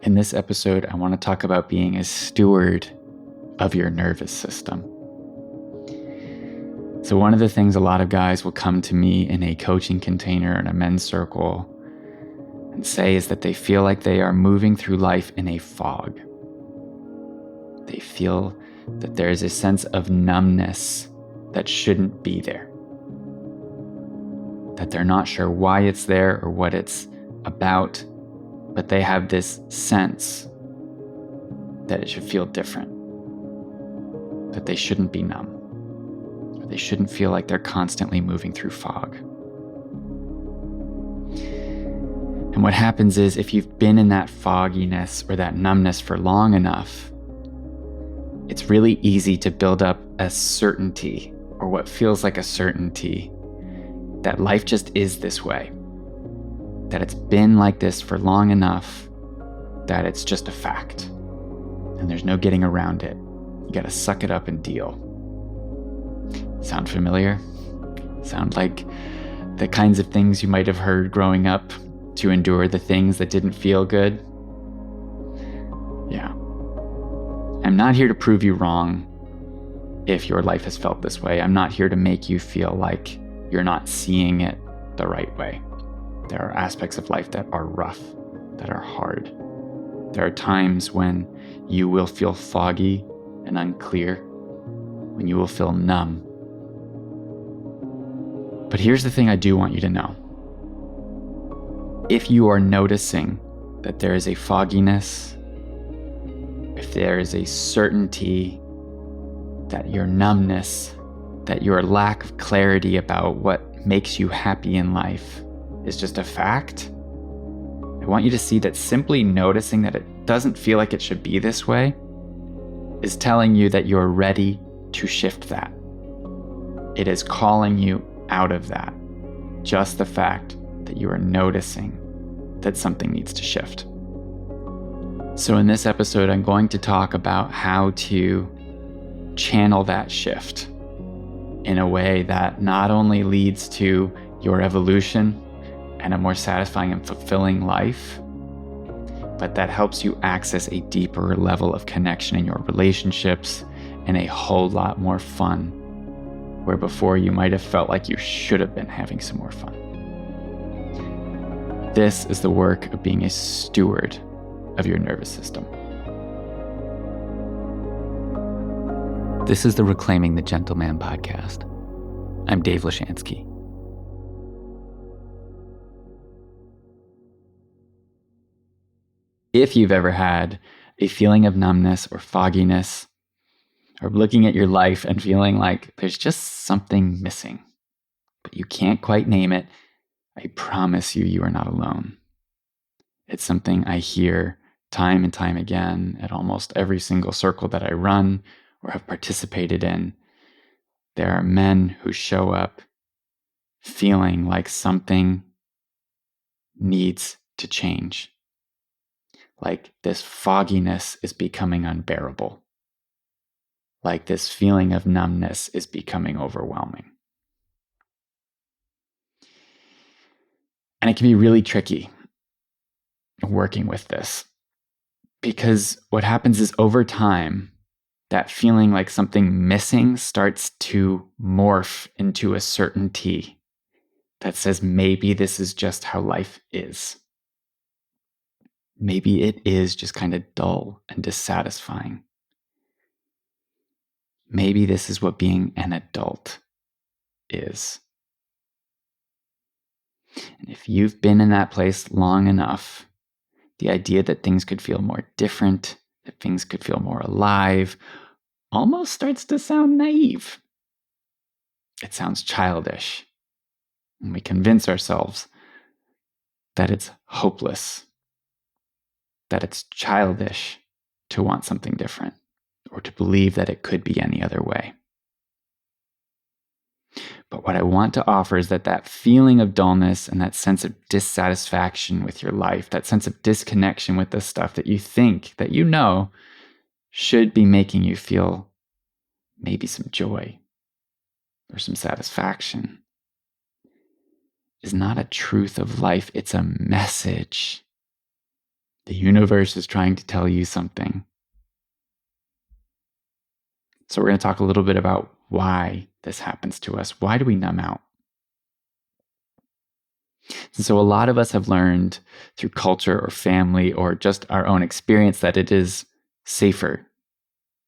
In this episode, I want to talk about being a steward of your nervous system. So one of the things a lot of guys will come to me in a coaching container in a men's circle and say is that they feel like they are moving through life in a fog. They feel that there is a sense of numbness that shouldn't be there. That they're not sure why it's there or what it's about, but they have this sense that it should feel different. That they shouldn't be numb. Or they shouldn't feel like they're constantly moving through fog. And what happens is if you've been in that fogginess or that numbness for long enough, it's really easy to build up a certainty or what feels like a certainty that life just is this way. That it's been like this for long enough that it's just a fact and there's no getting around it. You gotta suck it up and deal. Sound familiar? Sound like the kinds of things you might have heard growing up to endure the things that didn't feel good? Yeah. I'm not here to prove you wrong if your life has felt this way. I'm not here to make you feel like you're not seeing it the right way. There are aspects of life that are rough, that are hard. There are times when you will feel foggy and unclear, when you will feel numb. But here's the thing I do want you to know. If you are noticing that there is a fogginess, if there is a certainty that your numbness, that your lack of clarity about what makes you happy in life is just a fact, I want you to see that simply noticing that it doesn't feel like it should be this way is telling you that you're ready to shift that. It is calling you out of that. Just the fact that you are noticing that something needs to shift. So in this episode, I'm going to talk about how to channel that shift in a way that not only leads to your evolution and a more satisfying and fulfilling life, but that helps you access a deeper level of connection in your relationships and a whole lot more fun, where before you might have felt like you should have been having some more fun. This is the work of being a steward of your nervous system. This is the Reclaiming the Gentleman podcast. I'm Dave Lashansky. If you've ever had a feeling of numbness or fogginess, or looking at your life and feeling like there's just something missing, but you can't quite name it, I promise you, you are not alone. It's something I hear time and time again at almost every single circle that I run or have participated in. There are men who show up feeling like something needs to change. Like this fogginess is becoming unbearable. Like this feeling of numbness is becoming overwhelming. And it can be really tricky working with this, because what happens is over time, that feeling like something missing starts to morph into a certainty that says maybe this is just how life is. Maybe it is just kind of dull and dissatisfying. Maybe this is what being an adult is. And if you've been in that place long enough, the idea that things could feel more different, that things could feel more alive, almost starts to sound naive. It sounds childish. And we convince ourselves that it's hopeless, that it's childish to want something different, or to believe that it could be any other way. But what I want to offer is that feeling of dullness and that sense of dissatisfaction with your life, that sense of disconnection with the stuff that you think, that you know, should be making you feel maybe some joy or some satisfaction, is not a truth of life. It's a message The universe is trying to tell you something. So we're going to talk a little bit about why this happens to us. Why do we numb out? And so a lot of us have learned through culture or family or just our own experience that it is safer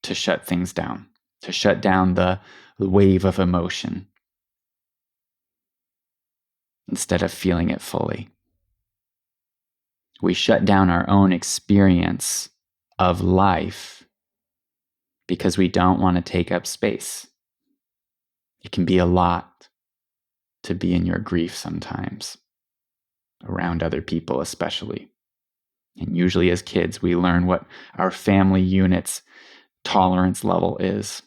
to shut things down, to shut down the wave of emotion instead of feeling it fully. We shut down our own experience of life because we don't want to take up space. It can be a lot to be in your grief sometimes, around other people especially. And usually as kids, we learn what our family unit's tolerance level is,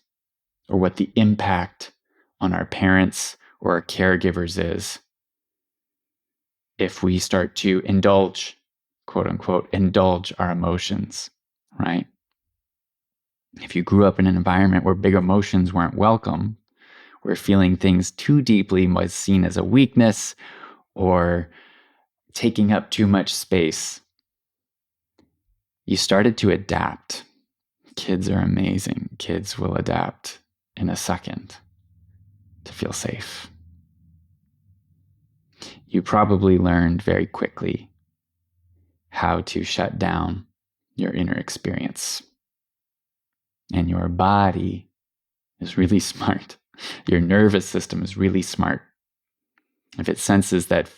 or what the impact on our parents or our caregivers is if we start to indulge, quote unquote, indulge our emotions, right? If you grew up in an environment where big emotions weren't welcome, where feeling things too deeply was seen as a weakness or taking up too much space, you started to adapt. Kids are amazing. Kids will adapt in a second to feel safe. You probably learned very quickly how to shut down your inner experience. And your body is really smart. Your nervous system is really smart. If it senses that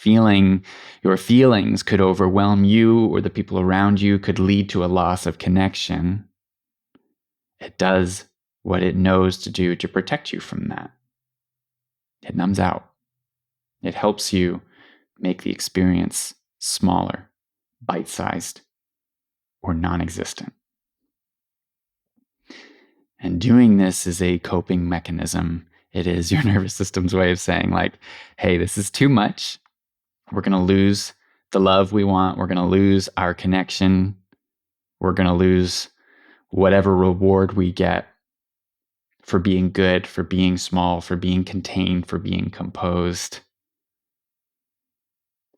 your feelings could overwhelm you or the people around you, could lead to a loss of connection, it does what it knows to do to protect you from that. It numbs out. It helps you make the experience smaller, bite-sized, or non-existent. And doing this is a coping mechanism. It is your nervous system's way of saying, like, hey, this is too much. We're going to lose the love we want. We're going to lose our connection. We're going to lose whatever reward we get for being good, for being small, for being contained, for being composed.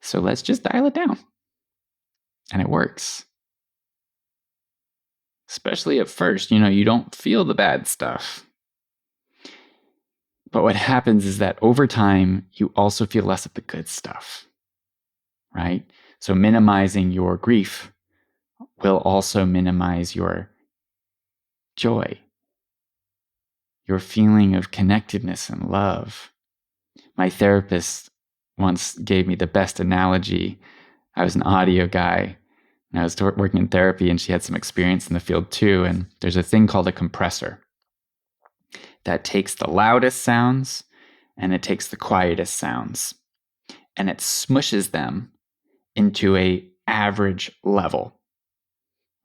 So let's just dial it down. And it works. Especially at first, you don't feel the bad stuff. But what happens is that over time, you also feel less of the good stuff, right? So minimizing your grief will also minimize your joy, your feeling of connectedness and love. My therapist once gave me the best analogy. I was an audio guy, and I was working in therapy, and she had some experience in the field too. And there's a thing called a compressor that takes the loudest sounds and it takes the quietest sounds, and it smushes them into a average level,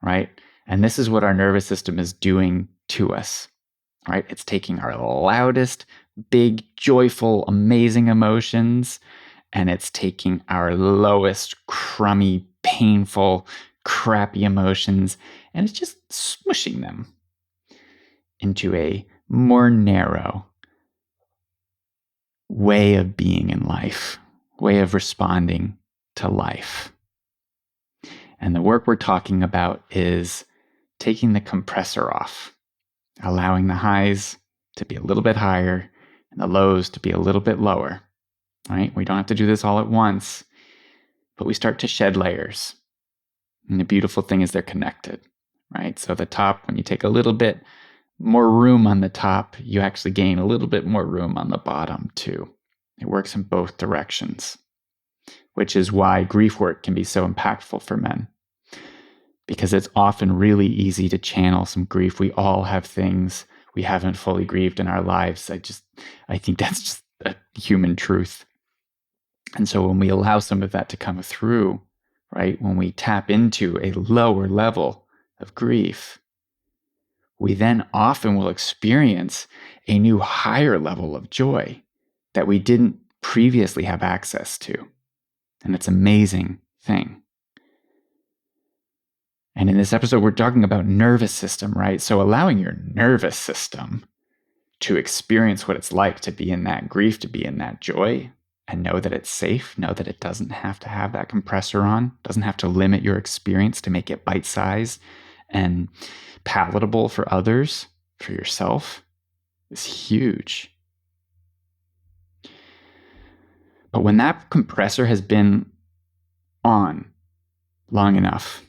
right? And this is what our nervous system is doing to us, right? It's taking our loudest, big, joyful, amazing emotions, and it's taking our lowest, crummy, painful, crappy emotions, and it's just smushing them into a more narrow way of being in life, way of responding to life. And the work we're talking about is taking the compressor off, allowing the highs to be a little bit higher and the lows to be a little bit lower, right? We don't have to do this all at once, but we start to shed layers. And the beautiful thing is they're connected, right? So the top, when you take a little bit more room on the top, you actually gain a little bit more room on the bottom too. It works in both directions, which is why grief work can be so impactful for men, because it's often really easy to channel some grief. We all have things we haven't fully grieved in our lives. I think that's just a human truth. And so when we allow some of that to come through, right, when we tap into a lower level of grief, we then often will experience a new higher level of joy that we didn't previously have access to. And it's an amazing thing. And in this episode, we're talking about nervous system, right? So allowing your nervous system to experience what it's like to be in that grief, to be in that joy, and know that it's safe, know that it doesn't have to have that compressor on, doesn't have to limit your experience to make it bite-sized and palatable for others, for yourself, is huge. But when that compressor has been on long enough,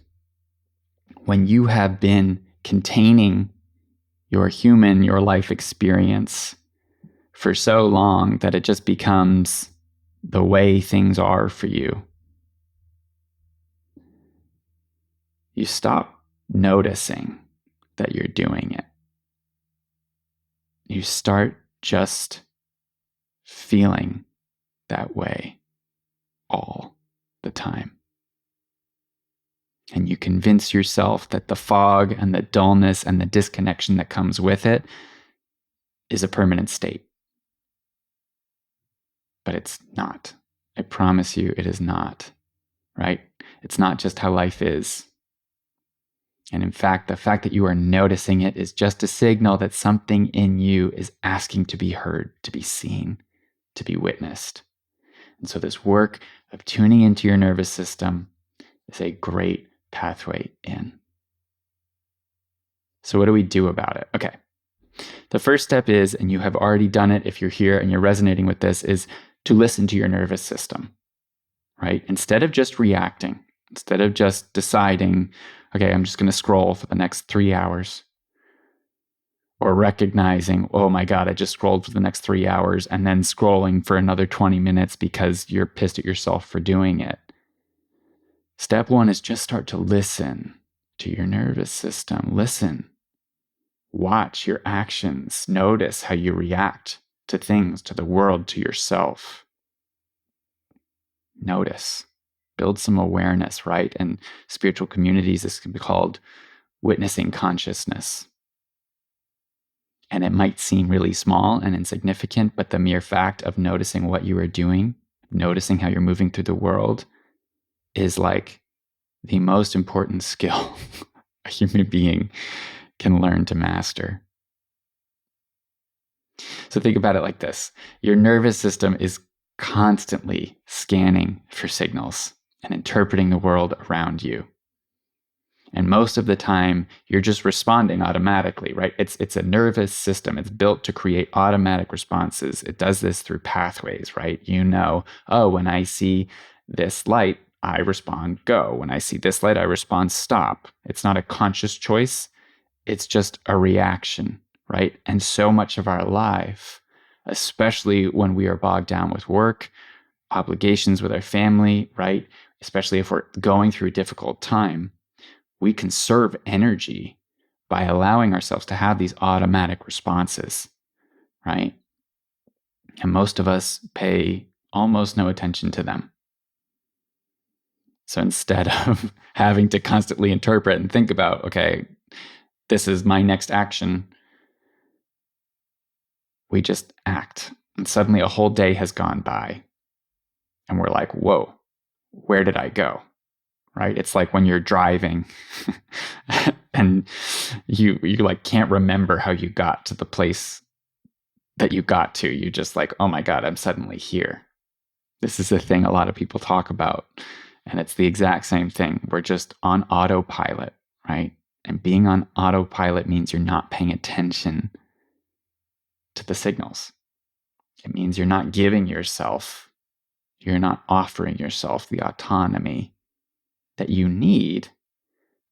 when you have been containing your life experience for so long that it just becomes the way things are for you, you stop noticing that you're doing it. You start just feeling that way all the time. And you convince yourself that the fog and the dullness and the disconnection that comes with it is a permanent state. But it's not. I promise you it is not, right? It's not just how life is. And in fact, the fact that you are noticing it is just a signal that something in you is asking to be heard, to be seen, to be witnessed. And so this work of tuning into your nervous system is a great pathway in. So what do we do about it? Okay. The first step is, and you have already done it if you're here and you're resonating with this, is to listen to your nervous system, right? Instead of just reacting, instead of just deciding, okay, I'm just going to scroll for the next 3 hours, or recognizing, oh my God, I just scrolled for the next 3 hours, and then scrolling for another 20 minutes because you're pissed at yourself for doing it. Step one is just start to listen to your nervous system. Listen. Watch your actions. Notice how you react to things, to the world, to yourself. Notice. Build some awareness, right? And spiritual communities, this can be called witnessing consciousness. And it might seem really small and insignificant, but the mere fact of noticing what you are doing, noticing how you're moving through the world, is like the most important skill a human being can learn to master. So think about it like this. Your nervous system is constantly scanning for signals and interpreting the world around you. And most of the time, you're just responding automatically, right? It's a nervous system. It's built to create automatic responses. It does this through pathways, right? You know, oh, when I see this light, I respond go. When I see this light, I respond stop. It's not a conscious choice. It's just a reaction, right? And so much of our life, especially when we are bogged down with work, obligations with our family, right? Especially if we're going through a difficult time, we conserve energy by allowing ourselves to have these automatic responses, right? And most of us pay almost no attention to them. So instead of having to constantly interpret and think about, okay, this is my next action, we just act. And suddenly a whole day has gone by. And we're like, whoa, where did I go? Right? It's like when you're driving and you like can't remember how you got to the place that you got to. You just like, oh my God, I'm suddenly here. This is a thing a lot of people talk about. And it's the exact same thing. We're just on autopilot, right? And being on autopilot means you're not paying attention to the signals. It means you're not giving yourself, you're not offering yourself the autonomy that you need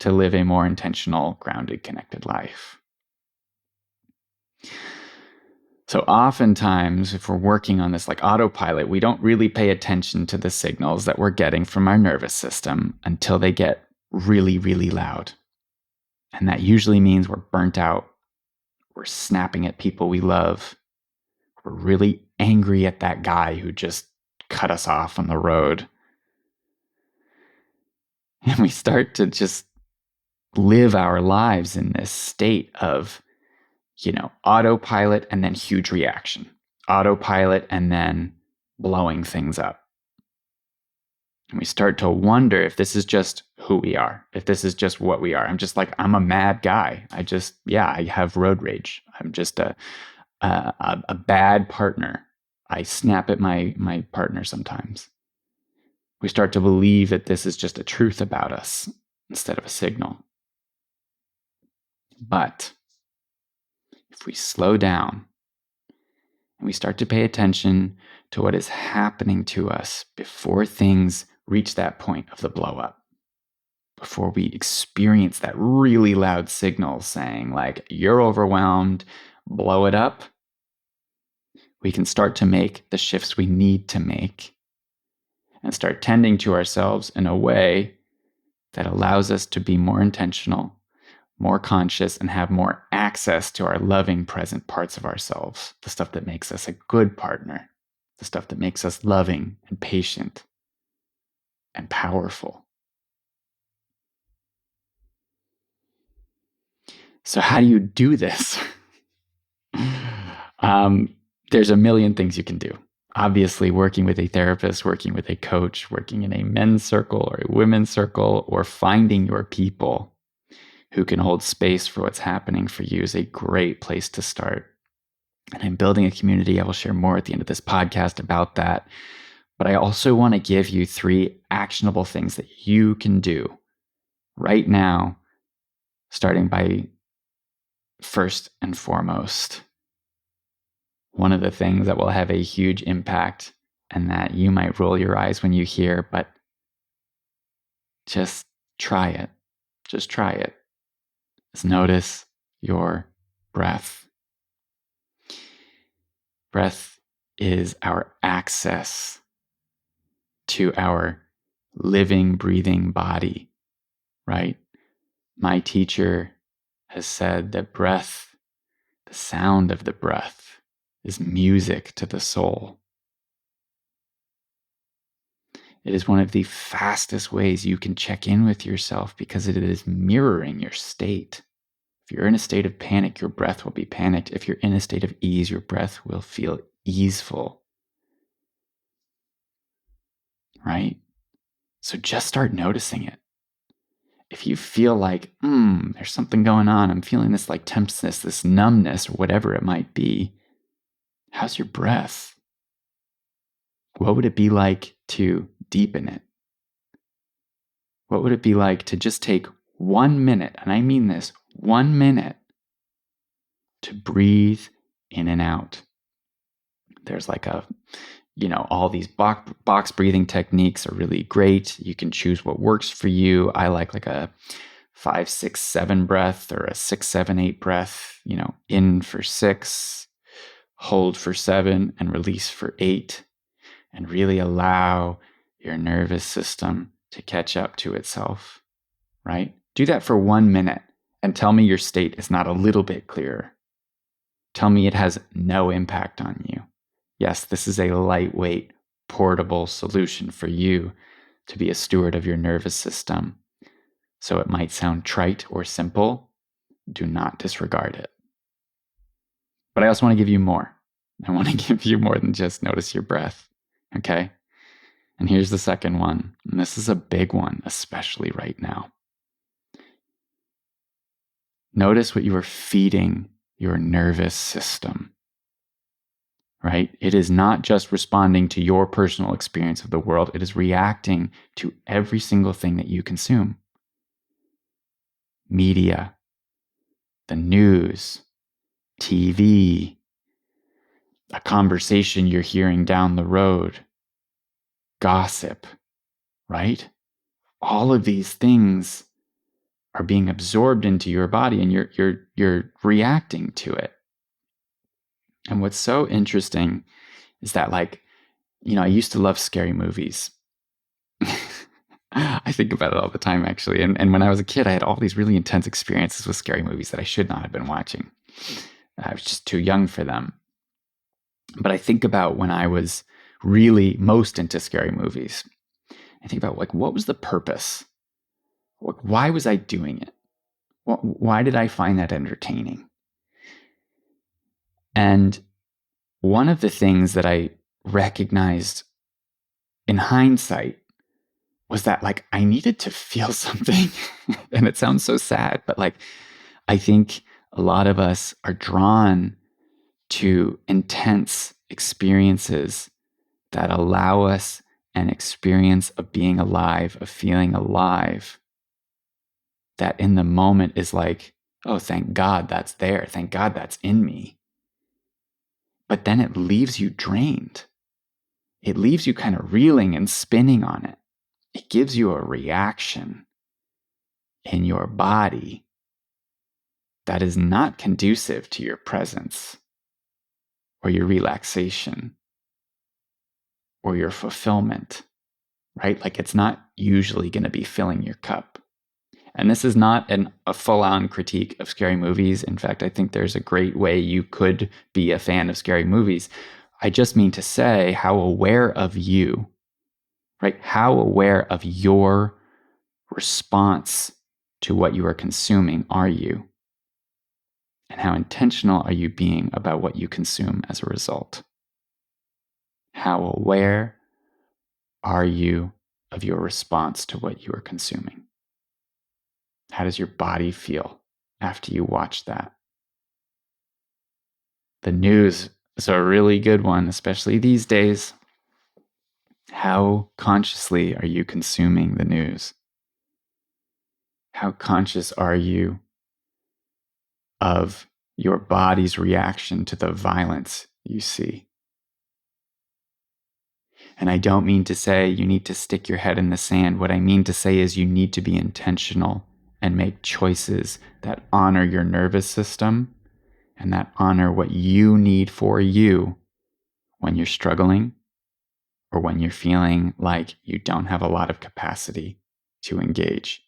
to live a more intentional, grounded, connected life. So oftentimes, if we're working on this like autopilot, we don't really pay attention to the signals that we're getting from our nervous system until they get really, really loud. And that usually means we're burnt out. We're snapping at people we love. We're really angry at that guy who just cut us off on the road. And we start to just live our lives in this state of, autopilot and then huge reaction. Autopilot and then blowing things up. And we start to wonder if this is just who we are, if this is just what we are. I'm a mad guy. I have road rage. I'm just a bad partner. I snap at my partner sometimes. We start to believe that this is just a truth about us instead of a signal. But if we slow down and we start to pay attention to what is happening to us before things reach that point of the blow up, before we experience that really loud signal saying, like, you're overwhelmed, blow it up, we can start to make the shifts we need to make and start tending to ourselves in a way that allows us to be more intentional, more conscious, and have more access to our loving, present parts of ourselves, the stuff that makes us a good partner, the stuff that makes us loving and patient and powerful. So how do you do this? There's a million things you can do. Obviously, working with a therapist, working with a coach, working in a men's circle or a women's circle, or finding your people who can hold space for what's happening for you is a great place to start. And I'm building a community. I will share more at the end of this podcast about that. But I also want to give you 3 actionable things that you can do right now, starting by first and foremost. One of the things that will have a huge impact and that you might roll your eyes when you hear, but just try it. Just try it. Just notice your breath. Breath is our access to our living, breathing body, right? My teacher has said that breath, the sound of the breath, is music to the soul. It is one of the fastest ways you can check in with yourself because it is mirroring your state. If you're in a state of panic, your breath will be panicked. If you're in a state of ease, your breath will feel easeful. Right? So just start noticing it. If you feel like, there's something going on, I'm feeling this like tenseness, this numbness, or whatever it might be, how's your breath? What would it be like to deepen it? What would it be like to just take 1 minute, and I mean this, 1 minute, to breathe in and out? There's like all these box breathing techniques are really great. You can choose what works for you. I like a 5, 6, 7 breath or a 6, 7, 8 breath, in for 6, hold for 7, and release for 8, and really allow your nervous system to catch up to itself, right? Do that for 1 minute and tell me your state is not a little bit clearer. Tell me it has no impact on you. Yes, this is a lightweight, portable solution for you to be a steward of your nervous system. So it might sound trite or simple. Do not disregard it. But I also want to give you more. I want to give you more than just notice your breath. Okay? And here's the second one. And this is a big one, especially right now. Notice what you are feeding your nervous system. Right? It is not just responding to your personal experience of the world. It is reacting to every single thing that you consume. Media, the news, TV, a conversation you're hearing down the road, gossip, right? All of these things are being absorbed into your body and you're reacting to it. And what's so interesting is that, I used to love scary movies. I think about it all the time, actually. And when I was a kid, I had all these really intense experiences with scary movies that I should not have been watching. I was just too young for them. But I think about when I was really most into scary movies. I think about, what was the purpose? Why was I doing it? Why did I find that entertaining? And one of the things that I recognized in hindsight was that I needed to feel something. And it sounds so sad, but I think a lot of us are drawn to intense experiences that allow us an experience of being alive, of feeling alive, that in the moment is like, oh, thank God that's there. Thank God that's in me. But then it leaves you drained. It leaves you kind of reeling and spinning on it. It gives you a reaction in your body that is not conducive to your presence or your relaxation or your fulfillment, right? Like it's not usually going to be filling your cup. And this is not a full-on critique of scary movies. In fact, I think there's a great way you could be a fan of scary movies. I just mean to say how aware of you, right? How aware of your response to what you are consuming are you? And how intentional are you being about what you consume as a result? How aware are you of your response to what you are consuming? How does your body feel after you watch that? The news is a really good one, especially these days. How consciously are you consuming the news? How conscious are you of your body's reaction to the violence you see? And I don't mean to say you need to stick your head in the sand. What I mean to say is you need to be intentional and make choices that honor your nervous system and that honor what you need for you when you're struggling or when you're feeling like you don't have a lot of capacity to engage.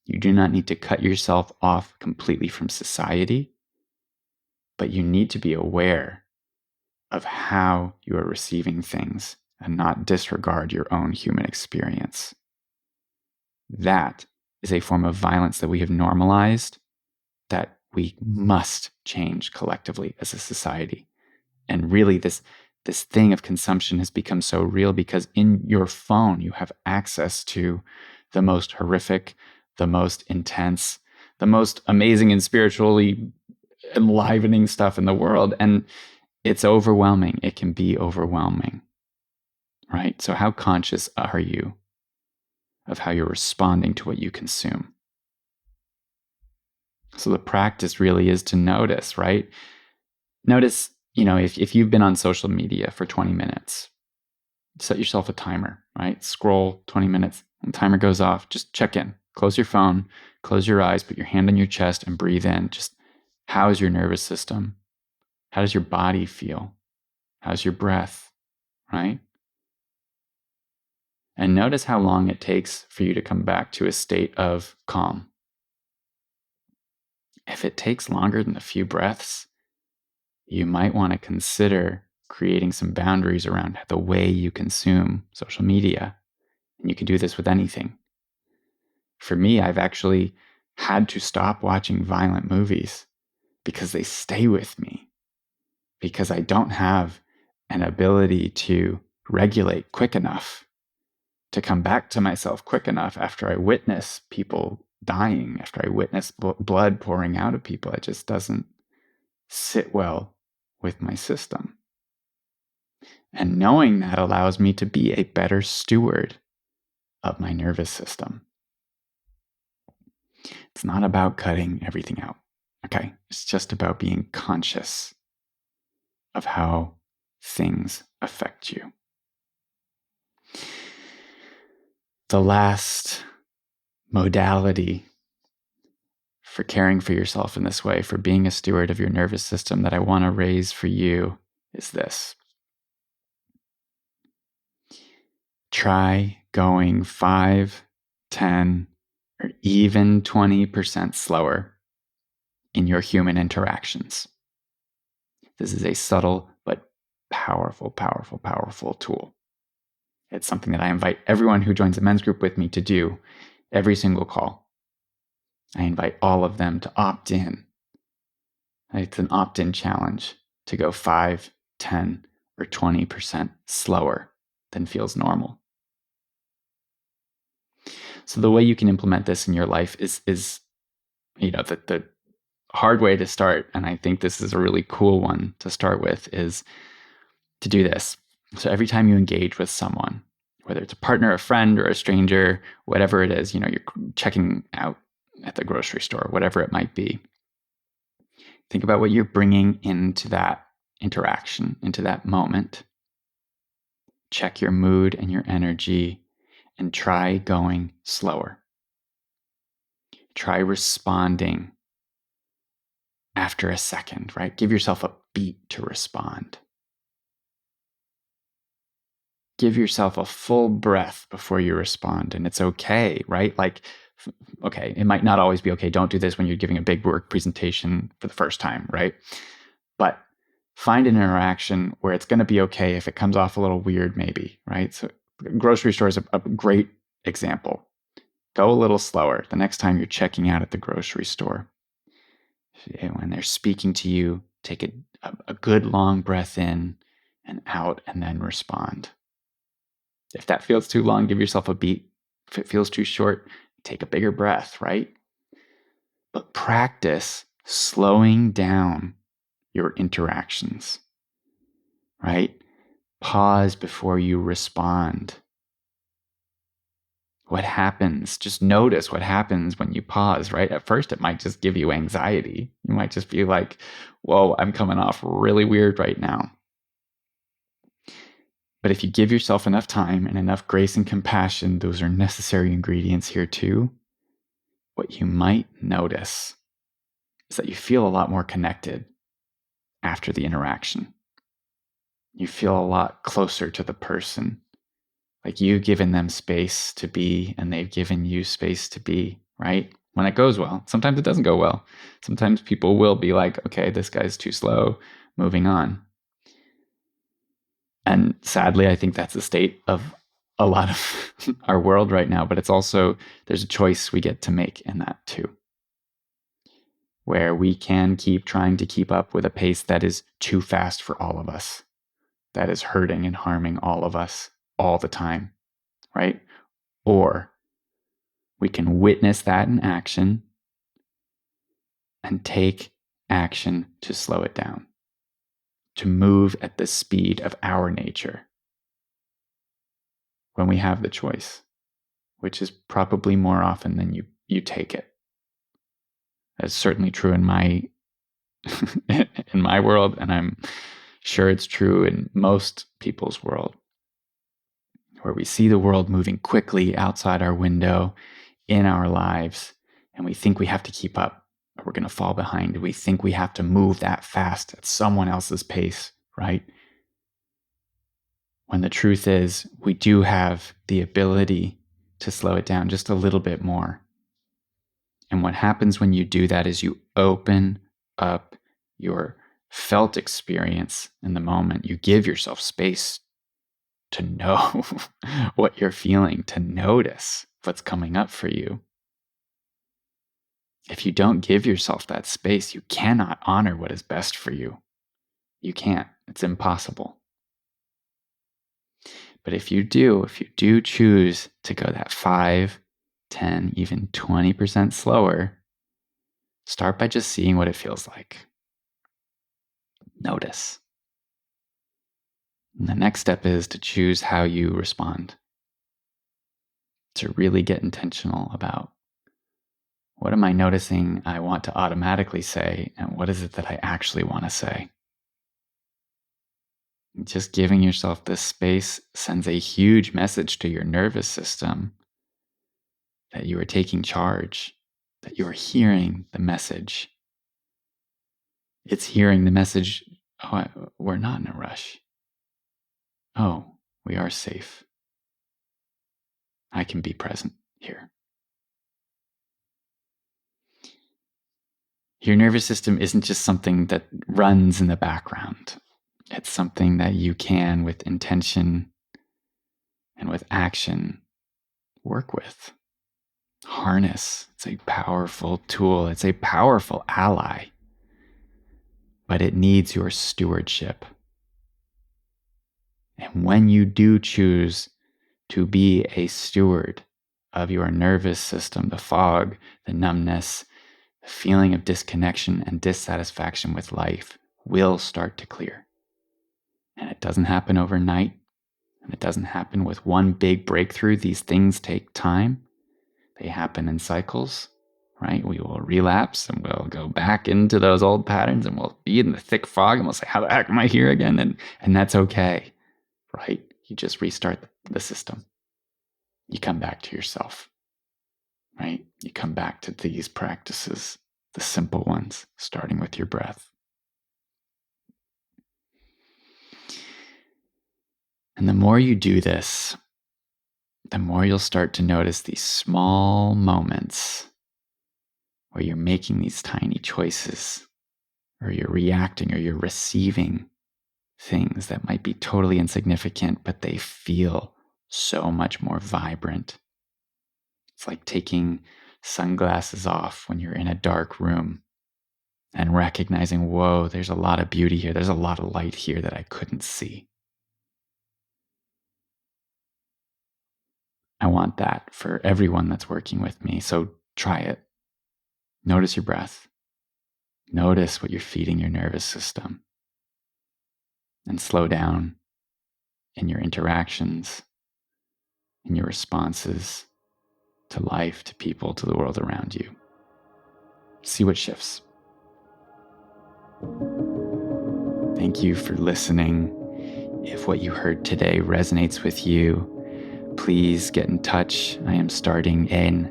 You do not need to cut yourself off completely from society, but you need to be aware of how you are receiving things and not disregard your own human experience. That is a form of violence that we have normalized that we must change collectively as a society. And really, this thing of consumption has become so real because in your phone, you have access to the most horrific, the most intense, the most amazing and spiritually enlivening stuff in the world. And it's overwhelming. It can be overwhelming, right? So how conscious are you of how you're responding to what you consume? So the practice really is to notice, right? Notice, if you've been on social media for 20 minutes, set yourself a timer, right? Scroll 20 minutes. When the timer goes off, just check in. Close your phone, close your eyes, put your hand on your chest and breathe in. Just how is your nervous system? How does your body feel? How's your breath, right? And notice how long it takes for you to come back to a state of calm. If it takes longer than a few breaths, you might want to consider creating some boundaries around the way you consume social media. And you can do this with anything. For me, I've actually had to stop watching violent movies because they stay with me, because I don't have an ability to regulate quick enough, to come back to myself quick enough after I witness people dying, after I witness blood pouring out of people. It just doesn't sit well with my system. And knowing that allows me to be a better steward of my nervous system. It's not about cutting everything out, okay? It's just about being conscious of how things affect you. The last modality for caring for yourself in this way, for being a steward of your nervous system that I want to raise for you is this. Try going 5, 10, or even 20% slower in your human interactions. This is a subtle but powerful, powerful, powerful tool. It's something that I invite everyone who joins a men's group with me to do every single call. I invite all of them to opt in. It's an opt-in challenge to go 5, 10, or 20% slower than feels normal. So the way you can implement this in your life is the hard way to start, and I think this is a really cool one to start with, is to do this. So every time you engage with someone, whether it's a partner, a friend, or a stranger, whatever it is, you're checking out at the grocery store, whatever it might be, think about what you're bringing into that interaction, into that moment. Check your mood and your energy and try going slower. Try responding after a second, right? Give yourself a beat to respond. Give yourself a full breath before you respond, and it's okay, right? Okay, it might not always be okay. Don't do this when you're giving a big work presentation for the first time, right? But find an interaction where it's going to be okay if it comes off a little weird, maybe, right? So grocery store is a great example. Go a little slower the next time you're checking out at the grocery store. When they're speaking to you, take a good long breath in and out and then respond. If that feels too long, give yourself a beat. If it feels too short, take a bigger breath, right? But practice slowing down your interactions, right? Pause before you respond. What happens? Just notice what happens when you pause, right? At first, it might just give you anxiety. You might just be like, whoa, I'm coming off really weird right now. But if you give yourself enough time and enough grace and compassion, those are necessary ingredients here too. What you might notice is that you feel a lot more connected after the interaction. You feel a lot closer to the person. Like you've given them space to be and they've given you space to be, right? When it goes well. Sometimes it doesn't go well. Sometimes people will be like, okay, this guy's too slow, moving on. And sadly, I think that's the state of a lot of our world right now, but it's also, there's a choice we get to make in that too, where we can keep trying to keep up with a pace that is too fast for all of us, that is hurting and harming all of us all the time, right? Or we can witness that in action and take action to slow it down, to move at the speed of our nature when we have the choice, which is probably more often than you take it. That's certainly true in my in my world, and I'm sure it's true in most people's world, where we see the world moving quickly outside our window in our lives, and we think we have to keep up or we're going to fall behind. We think we have to move that fast at someone else's pace, right? When the truth is, we do have the ability to slow it down just a little bit more. And what happens when you do that is you open up your felt experience in the moment. You give yourself space to know what you're feeling, to notice what's coming up for you. If you don't give yourself that space, you cannot honor what is best for you. You can't. It's impossible. But if you do choose to go that 5, 10, even 20% slower, start by just seeing what it feels like. Notice. And the next step is to choose how you respond. To really get intentional about what am I noticing I want to automatically say, and what is it that I actually want to say? Just giving yourself this space sends a huge message to your nervous system that you are taking charge, that you are hearing the message. It's hearing the message, we're not in a rush. Oh, we are safe. I can be present here. Your nervous system isn't just something that runs in the background. It's something that you can, with intention and with action, work with. Harness. It's a powerful tool. It's a powerful ally. But it needs your stewardship. And when you do choose to be a steward of your nervous system, the fog, the numbness, the feeling of disconnection and dissatisfaction with life will start to clear. And it doesn't happen overnight. And it doesn't happen with one big breakthrough. These things take time. They happen in cycles, right? We will relapse and we'll go back into those old patterns and we'll be in the thick fog and we'll say, how the heck am I here again? And that's okay, right? You just restart the system. You come back to yourself, right? You come back to these practices, the simple ones, starting with your breath. And the more you do this, the more you'll start to notice these small moments where you're making these tiny choices, or you're reacting, or you're receiving things that might be totally insignificant, but they feel so much more vibrant. It's like taking sunglasses off when you're in a dark room and recognizing, whoa, there's a lot of beauty here. There's a lot of light here that I couldn't see. I want that for everyone that's working with me. So try it. Notice your breath. Notice what you're feeding your nervous system. And slow down in your interactions, in your responses to life, to people, to the world around you. See what shifts. Thank you for listening. If what you heard today resonates with you, please get in touch. I am starting an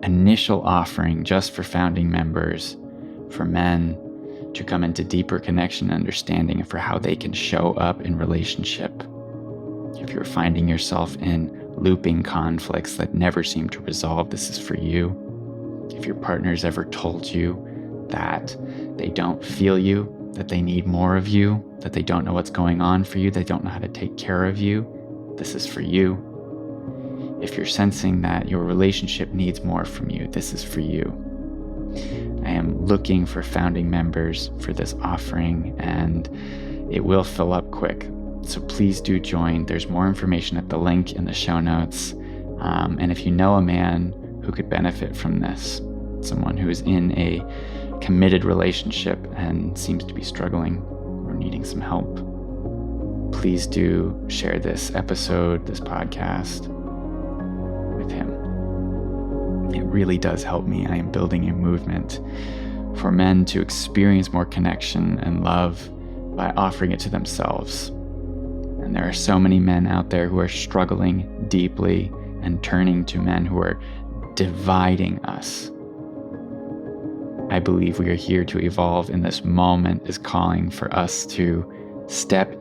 initial offering just for founding members, for men to come into deeper connection and understanding for how they can show up in relationship. If you're finding yourself in looping conflicts that never seem to resolve, this is for you. If your partner's ever told you that they don't feel you, that they need more of you, that they don't know what's going on for you, they don't know how to take care of you, this is for you. If you're sensing that your relationship needs more from you, this is for you. I am looking for founding members for this offering, and it will fill up quick. So please do join. There's more information at the link in the show notes. And if you know a man who could benefit from this, someone who is in a committed relationship and seems to be struggling or needing some help, please do share this episode, this podcast, with him. It really does help me. I am building a movement for men to experience more connection and love by offering it to themselves. And there are so many men out there who are struggling deeply and turning to men who are dividing us. I believe we are here to evolve, and this moment is calling for us to step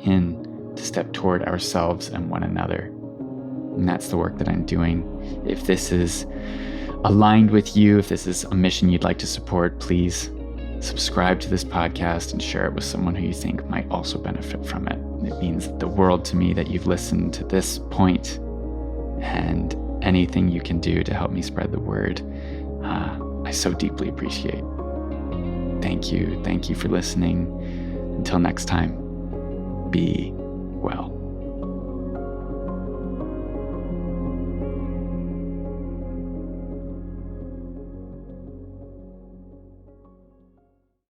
toward ourselves and one another. And that's the work that I'm doing. If this is aligned with you, if this is a mission you'd like to support, please subscribe to this podcast and share it with someone who you think might also benefit from it. It means the world to me that you've listened to this point, and anything you can do to help me spread the word, I so deeply appreciate. Thank you for listening. Until next time, be well.